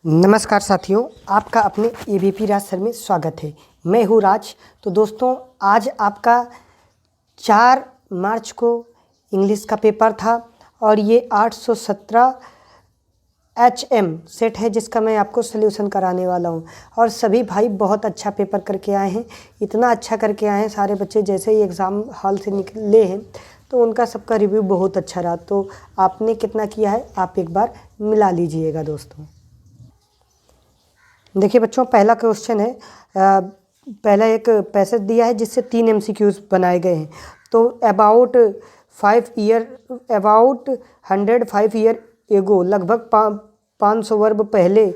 नमस्कार साथियों, आपका अपने एबीपी राज सर में स्वागत है। मैं हूँ राज। तो दोस्तों, आज आपका 4 मार्च को इंग्लिश का पेपर था और ये 817 HM सेट है जिसका मैं आपको सल्यूशन कराने वाला हूँ। और सभी भाई बहुत अच्छा पेपर करके आए हैं, इतना अच्छा करके आए हैं सारे बच्चे। जैसे ही एग्ज़ाम हॉल से निकले हैं तो उनका सबका रिव्यू बहुत अच्छा रहा। तो आपने कितना किया है आप एक बार मिला लीजिएगा दोस्तों। देखिए बच्चों, पहला क्वेश्चन है, पहला एक पैसेज दिया है जिससे 3 MCQs बनाए गए हैं। तो अबाउट 105 ईयर एगो, लगभग 500 वर्ष पहले,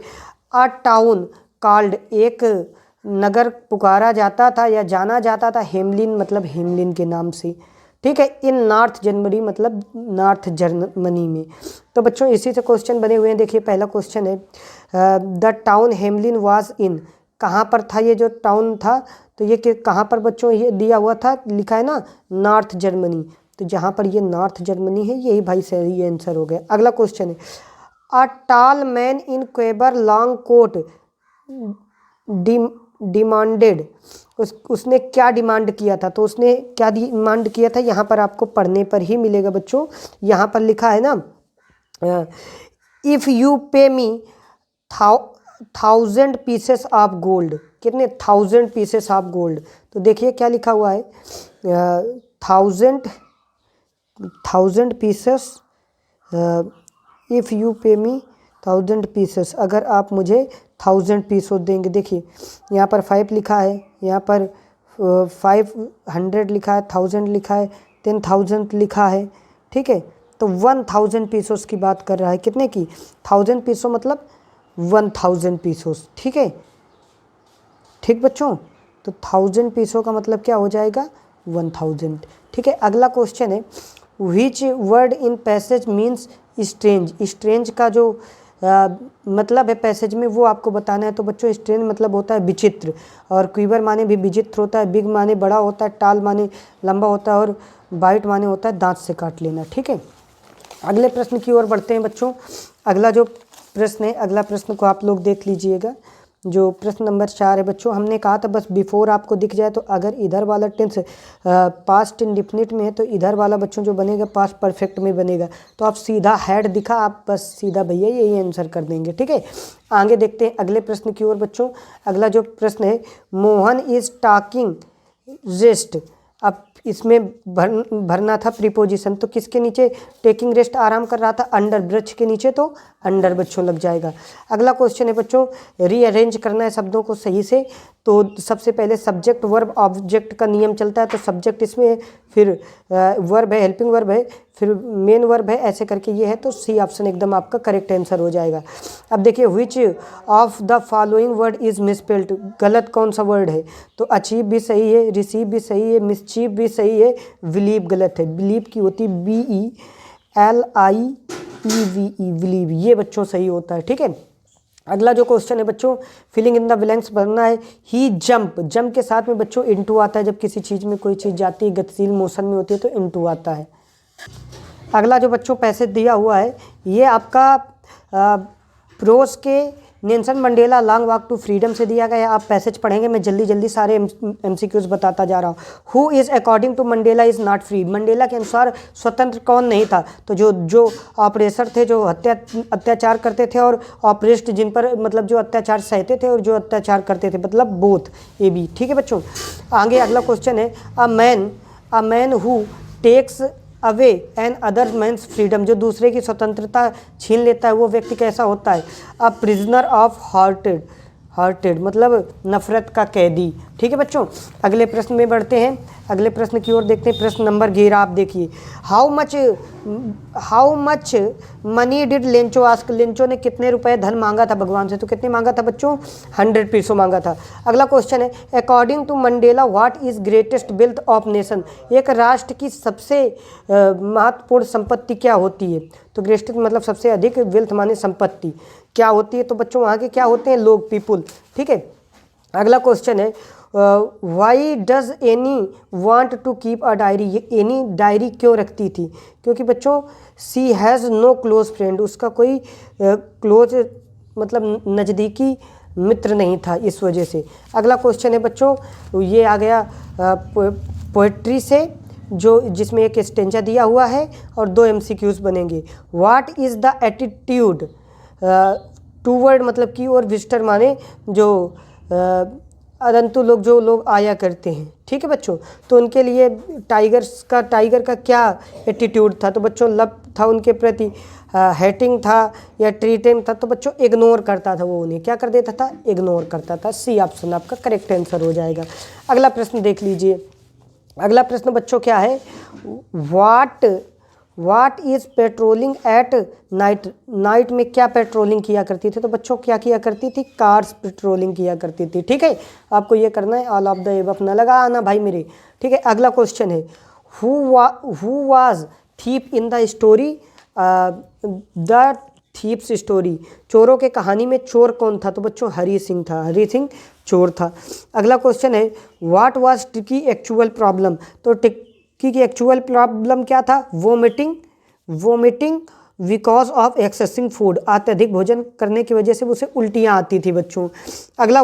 अ टाउन कॉल्ड, एक नगर पुकारा जाता था या जाना जाता था, हेमलिन, मतलब हेमलिन के नाम से, ठीक है, इन नॉर्थ जर्मनी, मतलब नॉर्थ जर्मनी में। तो बच्चों इसी से क्वेश्चन बने हुए हैं। देखिए पहला क्वेश्चन है, the town Hamelin was in, कहाँ पर था ये जो टाउन था, तो ये कहाँ पर बच्चों ये दिया हुआ था, लिखा है ना नॉर्थ जर्मनी। तो जहाँ पर ये नॉर्थ जर्मनी है यही भाई सही आंसर हो गया। अगला क्वेश्चन है, a tall man in Quaker long coat demanded, उसने क्या डिमांड किया था। तो उसने क्या डिमांड किया था, यहाँ पर आपको पढ़ने पर ही मिलेगा बच्चों। यहाँ पर लिखा है ना, इफ़ यू पे मी 1000 पीसेस ऑफ गोल्ड, कितने 1000 पीसेस ऑफ गोल्ड। तो देखिए क्या लिखा हुआ है, 1000 पीसेस, इफ़ यू पे मी 1000 पीसेस, अगर आप मुझे 1000 पीसों देंगे। देखिए यहाँ पर 5 लिखा है, यहाँ पर 500 लिखा है, 1000 लिखा है, 10,000 लिखा है, ठीक है। तो 1000 पीसों की बात कर रहा है, कितने की, 1000 पीसों मतलब 1000 पीसों, ठीक है, ठीक बच्चों। तो 1000 पीसों का मतलब क्या हो जाएगा, 1000, ठीक है। अगला क्वेश्चन है, which word in passage means strange, strange का जो मतलब है पैसेज में वो आपको बताना है। तो बच्चों स्ट्रेंज मतलब होता है विचित्र, और क्वीवर माने भी विचित्र होता है, बिग माने बड़ा होता है, टाल माने लंबा होता है, और बाइट माने होता है दांत से काट लेना, ठीक है। अगले प्रश्न की ओर बढ़ते हैं बच्चों। अगला जो प्रश्न है, अगला प्रश्न को आप लोग देख लीजिएगा, जो प्रश्न नंबर 4 है बच्चों। हमने कहा था बस बिफोर आपको दिख जाए, तो अगर इधर वाला टेंस पास्ट इंडिफिनिट में है तो इधर वाला बच्चों जो बनेगा पास्ट परफेक्ट में बनेगा। तो आप सीधा हैड दिखा, आप बस सीधा भैया यही आंसर कर देंगे, ठीक है। आगे देखते हैं अगले प्रश्न की ओर बच्चों। अगला जो प्रश्न है, मोहन इज टॉकिंग रेस्ट, अब इसमें भरना था प्रीपोजिशन। तो किसके नीचे टेकिंग रेस्ट आराम कर रहा था, अंडर, वृक्ष के नीचे, तो अंडर बच्चों लग जाएगा। अगला क्वेश्चन है बच्चों, रीअरेंज करना है शब्दों को सही से। तो सबसे पहले सब्जेक्ट वर्ब ऑब्जेक्ट का नियम चलता है। तो सब्जेक्ट इसमें है, फिर वर्ब है, हेल्पिंग वर्ब है, फिर मेन वर्ब है, ऐसे करके ये है। तो सी ऑप्शन एकदम आपका करेक्ट आंसर हो जाएगा। अब देखिए, which of the following word is misspelled, गलत कौन सा वर्ड है। तो अचीव भी सही है, रिसीव भी सही है, मिसचीव भी सही है, बिलीव गलत है। बिलीव की होती BELIEVE, बिलीव, ये बच्चों सही होता है, ठीक है। अगला जो क्वेश्चन है बच्चों, फिलिंग इन द ब्लैंक्स भरना है। ही जंप, जंप के साथ में बच्चों इनटू आता है, जब किसी चीज़ में कोई चीज़ जाती है, गतिशील मोशन में होती है, तो इनटू आता है। अगला जो बच्चों पैसेज दिया हुआ है, ये आपका प्रोस के Nelson Mandela long walk to freedom से दिया गया है। आप पैसेज पढ़ेंगे, मैं जल्दी जल्दी सारे MCQs बताता जा रहा हूँ। Who is according to Mandela is not free, Mandela के अनुसार स्वतंत्र कौन नहीं था। तो जो ऑपरेसर थे, जो अत्याचार करते थे, और ऑपरेस्ट जिन पर मतलब जो अत्याचार सहते थे और जो अत्याचार करते थे, मतलब बोथ, ए बी, ठीक है बच्चों। आगे अगला क्वेश्चन है, a man who takes away another man's freedom, जो दूसरे की स्वतंत्रता छीन लेता है वो व्यक्ति कैसा होता है। अ प्रिजनर ऑफ हार्टेड मतलब नफरत का कैदी, ठीक है बच्चों। अगले प्रश्न में बढ़ते हैं, अगले प्रश्न की ओर देखते हैं। प्रश्न नंबर 11 आप देखिए, how much money did Lencho ask, Lencho ने कितने रुपए धन मांगा था भगवान से। तो कितने मांगा था बच्चों, 100 पीसों मांगा था। अगला क्वेश्चन है, according to Mandela what is greatest wealth of nation, एक राष्ट्र की सबसे महत्वपूर्ण संपत्ति क्या होती है। तो ग्रेटेस्ट मतलब सबसे अधिक, वेल्थ माने संपत्ति, क्या होती है। तो बच्चों वहाँ के क्या होते हैं, लोग, पीपुल, ठीक है। अगला क्वेश्चन है, why does Anne want to keep a diary, ये एनी डायरी क्यों रखती थी। क्योंकि बच्चों she has no close friend, उसका कोई क्लोज मतलब नज़दीकी मित्र नहीं था इस वजह से। अगला क्वेश्चन है बच्चों, ये आ गया पोएट्री से, जो जिसमें एक स्टेंजा दिया हुआ है और 2 MCQs बनेंगे। What is the attitude toward, मतलब की और विजिटर माने जो अदंतु लोग, जो लोग आया करते हैं, ठीक है बच्चों। तो उनके लिए टाइगर का क्या एटीट्यूड था, तो बच्चों लव था उनके प्रति, हेटिंग था या ट्रीटिंग था, तो बच्चों इग्नोर करता था, वो उन्हें क्या कर देता था, इग्नोर करता था। सी ऑप्शन आपका करेक्ट आंसर हो जाएगा। अगला प्रश्न देख लीजिए। अगला प्रश्न बच्चों क्या है, what is patrolling at night. Night में क्या पेट्रोलिंग किया करती थी, तो बच्चों क्या किया करती थी, कार्स पेट्रोलिंग किया करती थी, ठीक है। आपको ये करना है, ऑल ऑफ द एबव ना लगा आना भाई मेरे, ठीक है। अगला क्वेश्चन है, who was thief in the story, the thieves story. चोरों के कहानी में चोर कौन था, तो बच्चों हरी सिंह था, हरी सिंह चोर था। अगला क्वेश्चन है, व्हाट वाज टिकी एक्चुअल प्रॉब्लम। तो टिक्की की एक्चुअल प्रॉब्लम क्या था, vomiting because of accessing food. अत्यधिक भोजन करने की वजह से उसे उल्टियाँ आती थी बच्चों। अगला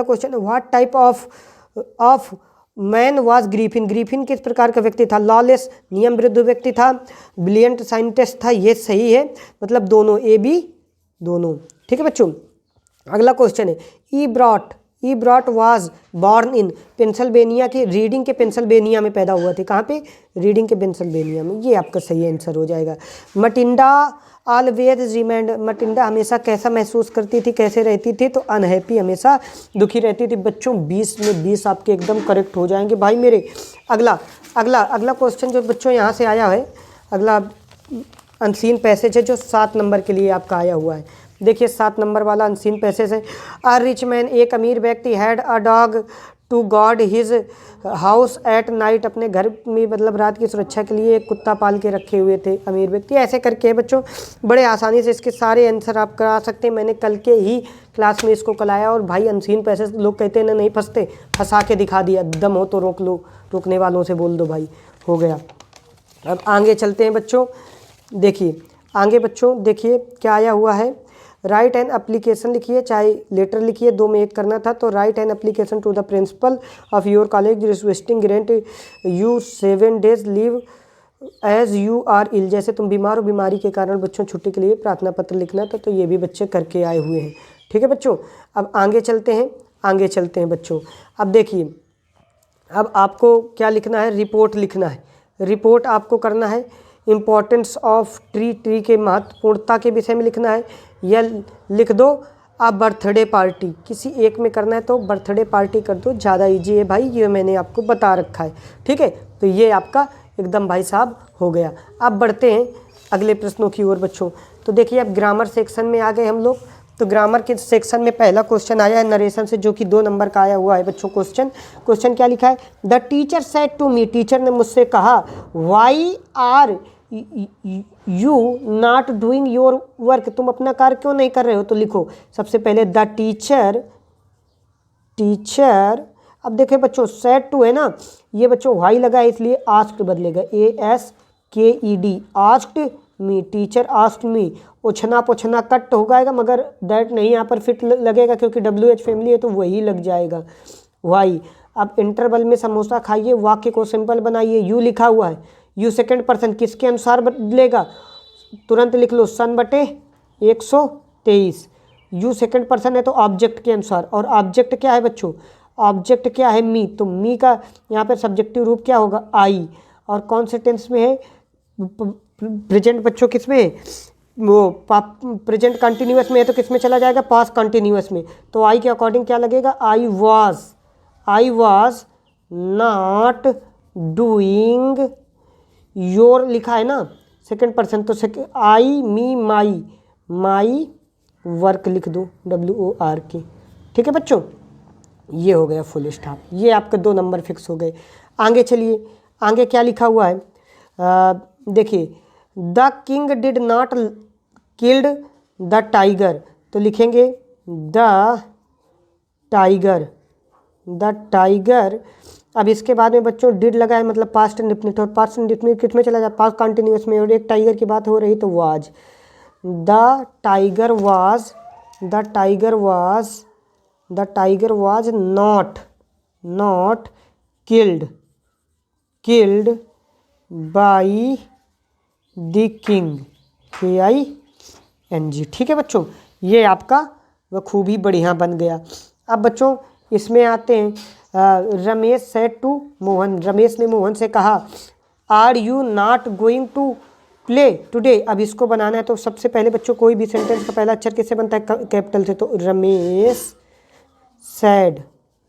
क्वेश्चन है, what type of man was griffin. Griffin किस प्रकार का व्यक्ति था, लॉलेस नियम विरुद्ध व्यक्ति था, ब्रिलियंट साइंटिस्ट था। ये सही है, मतलब दोनों, ए बी दोनों, ठीक है बच्चों। अगला क्वेश्चन है, E Brott was born in Pennsylvania के, रीडिंग के पेंसिल्वेनिया में पैदा हुआ थे। कहाँ पे, रीडिंग के पेंसिल्वेनिया में। ये आपका सही आंसर हो जाएगा। मटिंडा ऑलवेज रिमेंड, मटिंडा हमेशा कैसा महसूस करती थी, कैसे रहती थी, तो अनहैप्पी, हमेशा दुखी रहती थी। बच्चों 20 में 20 आपके एकदम करेक्ट हो जाएंगे भाई मेरे। अगला क्वेश्चन जो बच्चों यहाँ से आया है, अगला अनसीन पैसेज है जो 7 नंबर के लिए आपका आया हुआ है। देखिए 7 नंबर वाला अनसीन पैसेज है। अ रिच मैन, एक अमीर व्यक्ति, had a dog to guard his house at night, अपने घर में मतलब रात की सुरक्षा के लिए एक कुत्ता पाल के रखे हुए थे अमीर व्यक्ति। ऐसे करके बच्चों बड़े आसानी से इसके सारे आंसर आप करा सकते हैं। मैंने कल के ही क्लास में इसको कराया, और भाई अनसीन पैसेज लोग कहते हैं ना नहीं फंसते, फंसा के दिखा दिया। दम हो तो रोक लो, रोकने वालों से बोल दो भाई, हो गया। अब आगे चलते हैं बच्चों। देखिए आगे बच्चों, देखिए क्या आया हुआ है। राइट एन एप्लीकेशन लिखिए, चाहे लेटर लिखिए, 2 में 1 करना था। तो write an application to the principal of your college requesting grant you 7 days leave as you are ill. जैसे तुम बीमार हो, बीमारी के कारण बच्चों छुट्टी के लिए प्रार्थना पत्र लिखना था। तो ये भी बच्चे करके आए हुए हैं, ठीक है बच्चों। अब आगे चलते हैं बच्चों। अब देखिए, अब आपको क्या लिखना है, रिपोर्ट लिखना है। रिपोर्ट आपको करना है इम्पोर्टेंस ऑफ ट्री के महत्वपूर्णता के विषय में लिखना है। यह लिख दो आप बर्थडे पार्टी, किसी एक में करना है तो बर्थडे पार्टी कर दो, ज़्यादा इजी है भाई, ये मैंने आपको बता रखा है, ठीक है। तो ये आपका एकदम भाई साहब हो गया। अब बढ़ते हैं अगले प्रश्नों की ओर बच्चों। तो देखिए अब ग्रामर सेक्शन में आ गए हम लोग। तो ग्रामर के सेक्शन में पहला क्वेश्चन आया है नरेशन से, जो कि 2 नंबर का आया हुआ है बच्चों। क्वेश्चन क्या लिखा है, the teacher said to me, teacher ने मुझसे कहा, why are you not doing your work, तुम अपना कार्य क्यों नहीं कर रहे हो। तो लिखो सबसे पहले द टीचर। अब देखो बच्चों सेड टू है ना, ये बच्चों वाई लगा है इसलिए आस्क्ड बदलेगा, ASKED, asked me, teacher asked me. पूछना कट हो जाएगा, मगर दैट नहीं यहाँ पर फिट लगेगा क्योंकि WH फैमिली है तो वही लग जाएगा, वाई। अब इंटरवल में समोसा खाइए, वाक्य को सिंपल बनाइए। यू लिखा हुआ है, यू सेकंड पर्सन किसके अनुसार बदलेगा, तुरंत लिख लो, सन बटे 123। यू सेकंड पर्सन है तो ऑब्जेक्ट के अनुसार, और ऑब्जेक्ट क्या है बच्चों, ऑब्जेक्ट क्या है, मी। तो मी का यहाँ पर सब्जेक्टिव रूप क्या होगा, आई। और कौन से टेंस में है, प्रेजेंट बच्चों किस में है, वो प्रेजेंट कंटिन्यूअस में है तो किस में चला जाएगा, पास्ट कंटिन्यूअस में। तो आई के अकॉर्डिंग क्या लगेगा, I was not doing your लिखा है ना सेकंड पर्सन, तो आई मी माई वर्क लिख दो, WORK, ठीक है बच्चों। ये हो गया फुल स्टॉप, ये आपके 2 नंबर फिक्स हो गए। आगे चलिए, आगे क्या लिखा हुआ है, देखिए the king did not killed the tiger, तो लिखेंगे द टाइगर। अब इसके बाद में बच्चों डिड लगा है मतलब पास्ट इंडेफिनिट, और पास्ट इंडेफिनिट किस में चला जाए, पास्ट कंटिन्यूअस में, और एक टाइगर की बात हो रही तो was. The tiger was the tiger was not killed by the king, KING। ठीक है बच्चों, ये आपका वह खूब ही बढ़िया बन गया। अब बच्चों इसमें आते हैं रमेश सेड टू मोहन, रमेश ने मोहन से कहा are you not going to play today. अब इसको बनाना है तो सबसे पहले बच्चों कोई भी सेंटेंस का पहला अक्षर किससे बनता है, कैपिटल से। तो Ramesh said,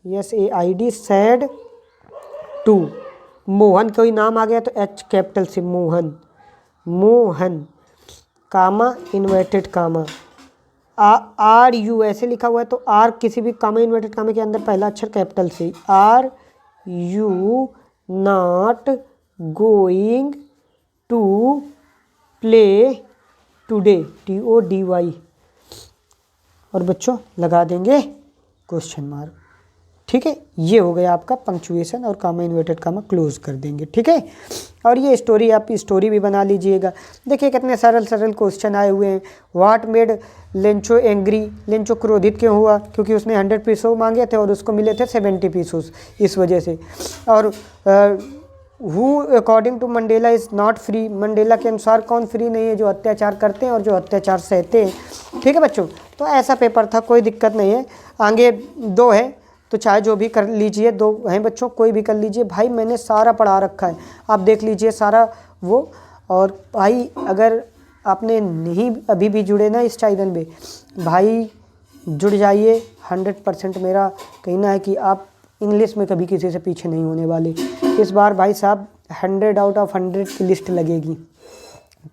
SAID said to Mohan, कोई नाम आ गया तो H कैपिटल से, Mohan comma inverted comma, are you ऐसे लिखा हुआ है तो आर किसी भी कामा इन्वर्टेड कामा के अंदर पहला अक्षर कैपिटल से, are you not going to play today, TODY, और बच्चों लगा देंगे क्वेश्चन मार्क। ठीक है, ये हो गया आपका पंक्चुएशन और कामा इन्वर्टेड कामा क्लोज कर देंगे। ठीक है, और ये स्टोरी आप स्टोरी भी बना लीजिएगा। देखिए कितने सरल क्वेश्चन आए हुए हैं। What made Lencho angry, Lencho क्रोधित क्यों हुआ, क्योंकि उसने 100 पीसों मांगे थे और उसको मिले थे 70 पीसों, इस वजह से। और who according to Mandela is not free, Mandela के अनुसार कौन फ्री नहीं है, जो अत्याचार करते हैं और जो अत्याचार सहते हैं। ठीक है बच्चों, तो ऐसा पेपर था, कोई दिक्कत नहीं है। आगे 2 है तो चाहे जो भी कर लीजिए, 2 हैं बच्चों, कोई भी कर लीजिए। भाई मैंने सारा पढ़ा रखा है, आप देख लीजिए सारा वो। और भाई अगर आपने नहीं अभी भी जुड़े ना इस चैनल में, भाई जुड़ जाइए। 100% मेरा कहना है कि आप इंग्लिश में कभी किसी से पीछे नहीं होने वाले। इस बार भाई साहब 100 आउट ऑफ 100 की लिस्ट लगेगी,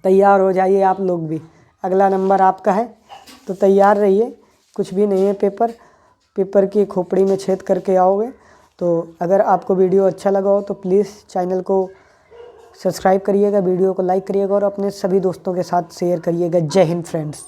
तैयार हो जाइए आप लोग भी। अगला नंबर आपका है तो तैयार रहिए, कुछ भी नहीं है, पेपर की खोपड़ी में छेद करके आओगे। तो अगर आपको वीडियो अच्छा लगा हो तो प्लीज़ चैनल को सब्सक्राइब करिएगा, वीडियो को लाइक करिएगा और अपने सभी दोस्तों के साथ शेयर करिएगा। जय हिंद फ्रेंड्स।